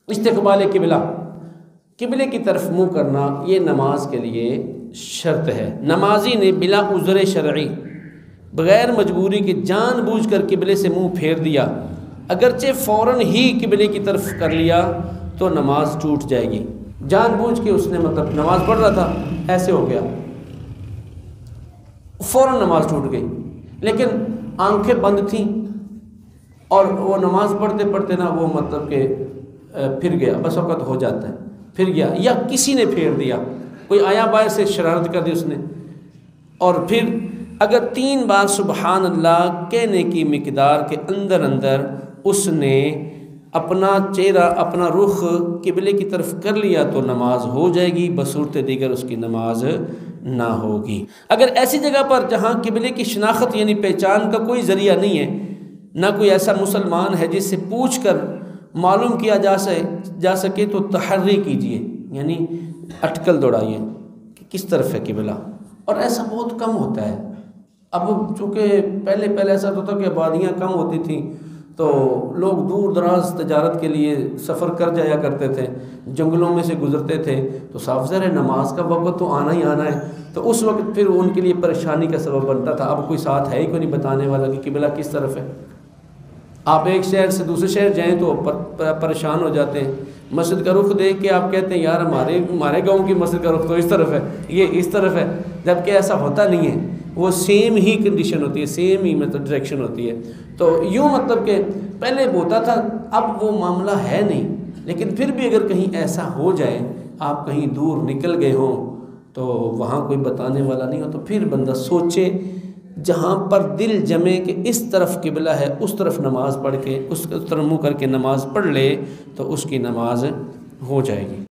استقبال قبلہ، قبلے کی طرف منہ کرنا یہ نماز کے لیے شرط ہے۔ نمازی نے بلا عذر شرعی، بغیر مجبوری کے جان بوجھ کر قبلے سے منہ پھیر دیا، اگرچہ فوراً ہی قبلے کی طرف کر لیا تو نماز ٹوٹ جائے گی۔ جان بوجھ کے اس نے مطلب نماز پڑھ رہا تھا، ایسے ہو گیا، فوراً نماز ٹوٹ گئی، لیکن آنکھیں بند تھیں اور وہ نماز پڑھتے پڑھتے نا وہ مطلب کہ پھر گیا، بس وقت ہو جاتا ہے، پھر گیا، یا کسی نے پھیر دیا، کوئی آیا باہر سے شرارت کر دی اس نے، اور پھر اگر 3 بار سبحان اللہ کہنے کی مقدار کے اندر اندر اس نے اپنا چہرہ اپنا رخ قبلے کی طرف کر لیا تو نماز ہو جائے گی، بصورت دیگر اس کی نماز نہ ہوگی۔ اگر ایسی جگہ پر جہاں قبلے کی شناخت یعنی پہچان کا کوئی ذریعہ نہیں ہے، نہ کوئی ایسا مسلمان ہے جس سے پوچھ کر معلوم کیا جا سکے تو تحری کیجئے، یعنی اٹکل دوڑائیے کہ کس طرف ہے قبلہ، اور ایسا بہت کم ہوتا ہے۔ اب چونکہ پہلے ایسا ہوتا تھا کہ آبادیاں کم ہوتی تھیں تو لوگ دور دراز تجارت کے لیے سفر کر جایا کرتے تھے، جنگلوں میں سے گزرتے تھے، تو صاف ظاہر ہے نماز کا وقت تو آنا ہی آنا ہے، تو اس وقت پھر ان کے لیے پریشانی کا سبب بنتا تھا۔ اب کوئی ساتھ ہے ہی کوئی نہیں بتانے والا کہ قبلہ کس طرف ہے۔ آپ ایک شہر سے دوسرے شہر جائیں تو پریشان ہو جاتے ہیں، مسجد کا رخ دیکھ کے آپ کہتے ہیں یار ہمارے گاؤں کی مسجد کا رخ تو اس طرف ہے، یہ اس طرف ہے، جبکہ ایسا ہوتا نہیں ہے، وہ سیم ہی کنڈیشن ہوتی ہے، سیم ہی مطلب ڈائریکشن ہوتی ہے۔ تو یوں مطلب کہ پہلے ہوتا تھا، اب وہ معاملہ ہے نہیں، لیکن پھر بھی اگر کہیں ایسا ہو جائے، آپ کہیں دور نکل گئے ہوں تو وہاں کوئی بتانے والا نہیں ہو، تو پھر بندہ سوچے، جہاں پر دل جمے کہ اس طرف قبلہ ہے اس طرف نماز پڑھ کے اس طرف منہ کر کے نماز پڑھ لے تو اس کی نماز ہو جائے گی۔